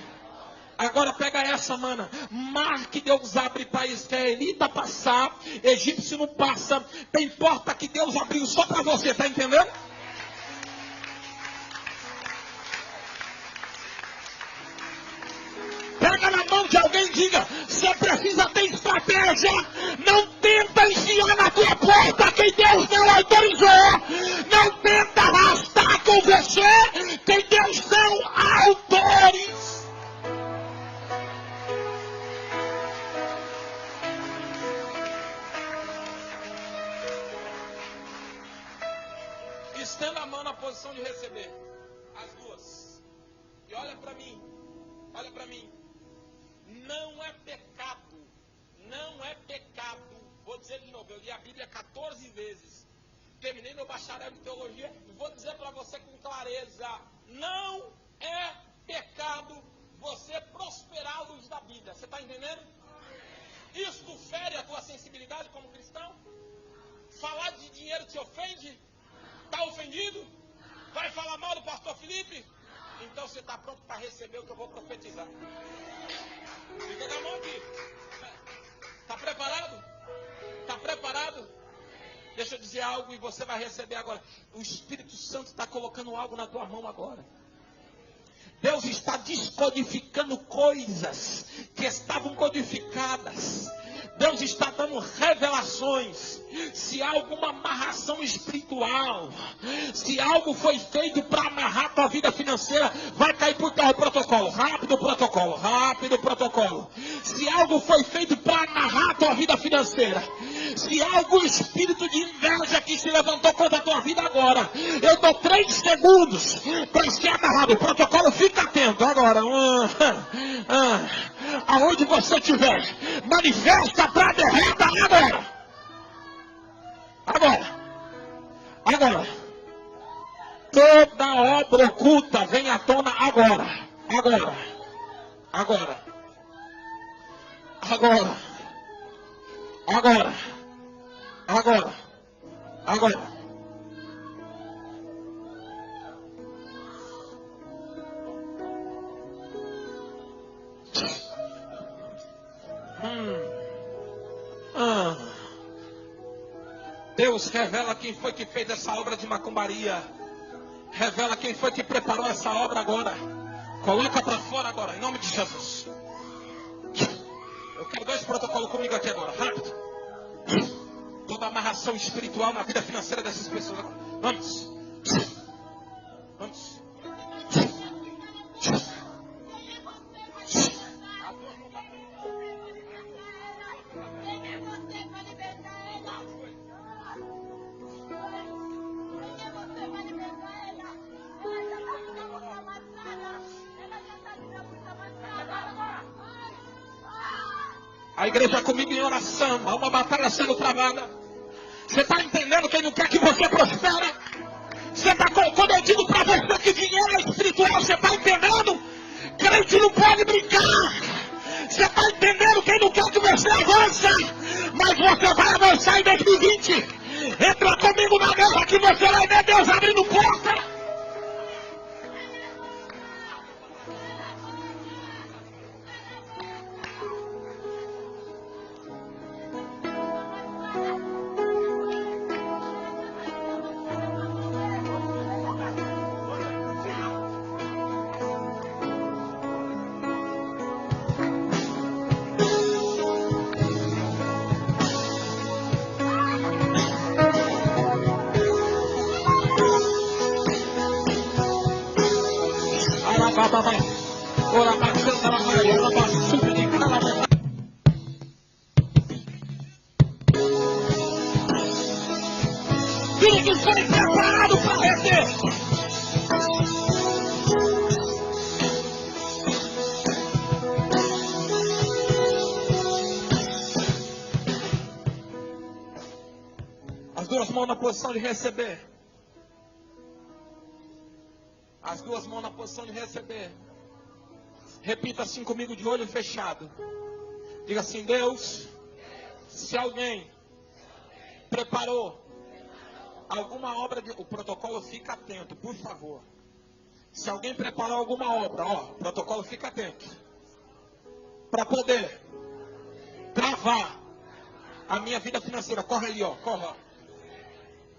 Agora pega essa, mana. Mar que Deus abre para israelita passar, egípcio não passa. Tem porta que Deus abriu só para você, tá entendendo? Pega na mão de alguém e diga, você precisa ter estratégia. Não tenta enfiar na tua porta quem Deus não autorizou. Não tenta arrastar com você quem Deus não autoriza. Estenda a mão na posição de receber. As duas. E olha para mim. Olha para mim. Não é pecado. Não é pecado. Vou dizer de novo. Eu li a Bíblia 14 vezes. Terminei meu bacharel em teologia. E vou dizer para você com clareza. Não é pecado você prosperar a luz da Bíblia. Você está entendendo? Isto fere a tua sensibilidade como cristão? Falar de dinheiro te ofende? Está ofendido? Vai falar mal do pastor Felipe? Então você está pronto para receber o que eu vou profetizar. Fica com a mão aqui. Está preparado? Está preparado? Deixa eu dizer algo e você vai receber agora. O Espírito Santo está colocando algo na tua mão agora. Deus está descodificando coisas que estavam codificadas. Deus está dando revelações. Se há alguma amarração espiritual, se algo foi feito para amarrar a tua vida financeira, vai cair por terra o protocolo. Rápido protocolo, rápido protocolo. Se algo foi feito para amarrar a tua vida financeira, se há algum espírito de inveja que se levantou contra a tua vida agora, eu dou 3 segundos para ser amarrado. O protocolo, fica atento agora. Aonde você estiver, manifesta para a derrota agora. Agora. Toda obra oculta vem à tona agora. Deus revela quem foi que fez essa obra de macumbaria. Revela quem foi que preparou essa obra agora. Coloca para fora agora, em nome de Jesus. Eu quero 2 protocolos comigo aqui agora, rápido. Toda amarração espiritual na vida financeira dessas pessoas agora. Vamos. A igreja comigo em oração. Há uma batalha sendo travada. Você está entendendo quem não quer que você prospere? Você está, quando eu digo para você que dinheiro é espiritual, você está entendendo? Crente não pode brincar. Você está entendendo quem não quer que você avance? Mas você vai avançar em 2020. Entra comigo na guerra que você vai ver Deus abrindo porta. Tudo que foi preparado para render. As 2 mãos na posição de receber. As 2 mãos na posição de receber. Repita assim comigo de olho fechado. Diga assim: Deus, se alguém preparou alguma obra, o protocolo, fica atento, por favor. Se alguém preparou alguma obra, protocolo, fica atento. Para poder travar a minha vida financeira, corre ali, corre.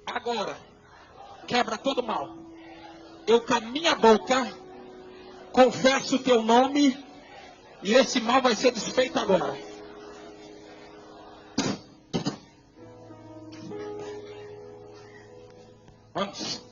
Agora, quebra todo mal. Eu com a minha boca confesso o teu nome e esse mal vai ser desfeito agora. Vamos.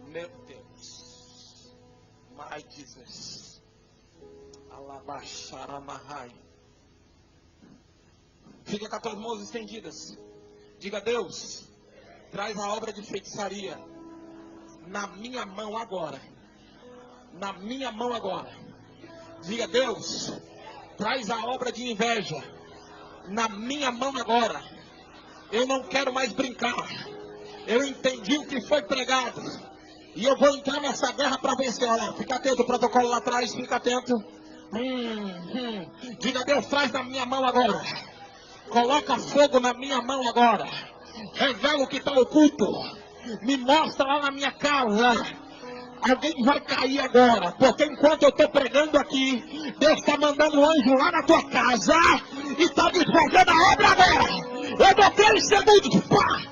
Meu Deus. My Jesus. Alabaxaramahai. Fica com as tuas mãos estendidas. Diga: Deus, traz a obra de feitiçaria na minha mão agora. Na minha mão agora. Diga: Deus, Traz a obra de inveja na minha mão agora. Eu não quero mais brincar. Eu entendi o que foi pregado. E eu vou entrar nessa guerra para vencer. Olha, fica atento, o protocolo lá atrás, fica atento. Diga, Deus, traz na minha mão agora. Coloca fogo na minha mão agora. Revela o que está oculto. Me mostra lá na minha casa. Alguém vai cair agora, porque enquanto eu estou pregando aqui, Deus está mandando um anjo lá na tua casa e está desfazendo a obra agora. Eu dou 3 segundos. Pá!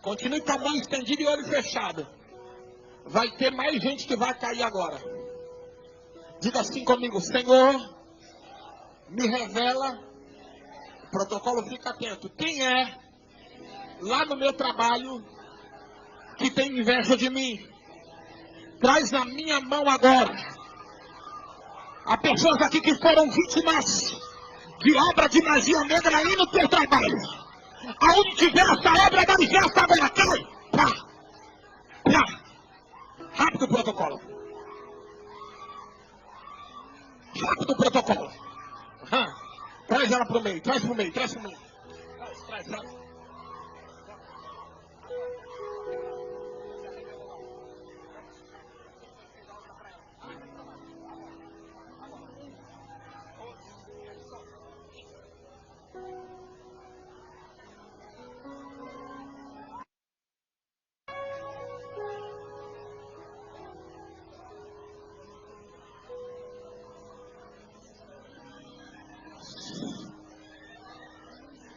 Continue com a mão estendida e olho fechado. Vai ter mais gente que vai cair agora. Diga assim comigo: Senhor, me revela. O protocolo, fica atento. Quem é lá no meu trabalho que tem inveja de mim? Traz na minha mão agora. Há pessoas aqui que foram vítimas de obra de magia negra aí no teu trabalho. Aonde tiver essa obra, manifesta agora. Cai! Pá! Pá! Rápido o protocolo. Rápido o protocolo. Traz ela pro meio, traz pro meio, traz pro meio. Traz.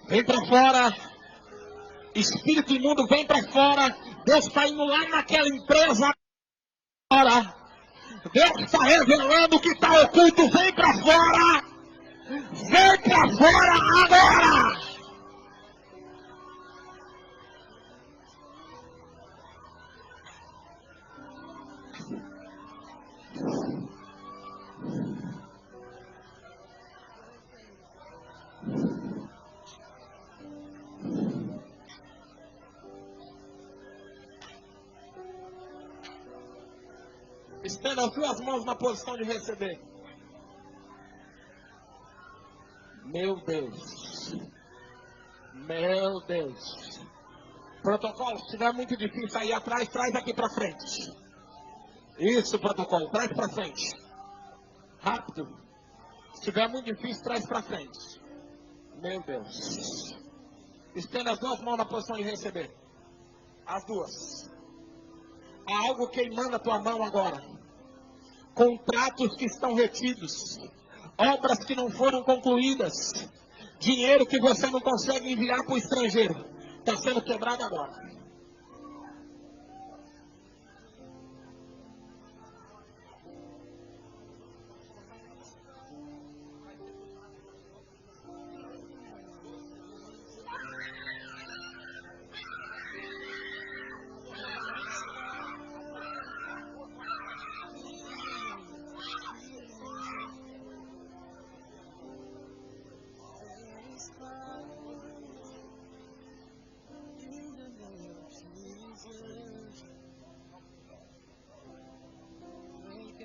Vem para fora. Espírito imundo, vem para fora. Deus está indo lá naquela empresa agora. Deus está revelando o que está oculto. Vem para fora. Vem para fora agora. Estenda as suas mãos na posição de receber. Meu Deus. Meu Deus. Protocolo, se estiver muito difícil aí atrás, traz aqui para frente. Isso, protocolo, traz para frente. Rápido. Se estiver muito difícil, traz para frente. Meu Deus. Estenda as duas mãos na posição de receber. As duas. Há algo queimando a tua mão agora. Contratos que estão retidos. Obras que não foram concluídas. Dinheiro que você não consegue enviar para o estrangeiro. Está sendo quebrado agora.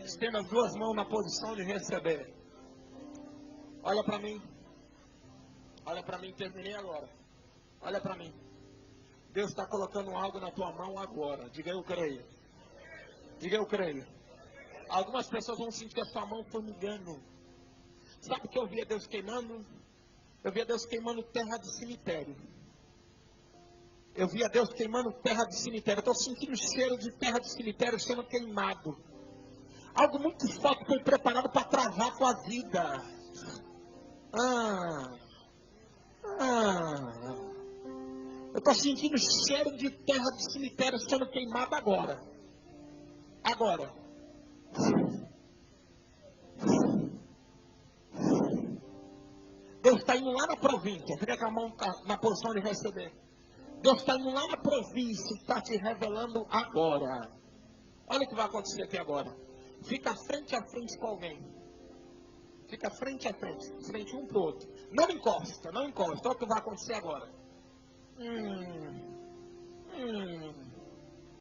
Estenda as duas mãos na posição de receber. Olha para mim. Olha para mim, terminei agora. Olha para mim. Deus está colocando algo na tua mão agora. Diga eu creio. Diga eu creio. Algumas pessoas vão sentir a sua mão formigando. Sabe o que eu via Deus queimando? Eu via Deus queimando terra de cemitério. Eu via Deus queimando terra de cemitério. Eu estou sentindo o cheiro de terra de cemitério sendo queimado. Algo muito forte foi preparado para travar a tua vida. Eu estou sentindo o cheiro de terra de cemitério sendo queimado agora. Agora. Deus está indo lá na província. Fica com a mão na posição de receber. Deus está indo lá na província e está te revelando agora. Olha o que vai acontecer aqui agora. Fica frente a frente com alguém. Fica frente a frente, frente um pro outro. Não encosta, não encosta. Olha o que vai acontecer agora.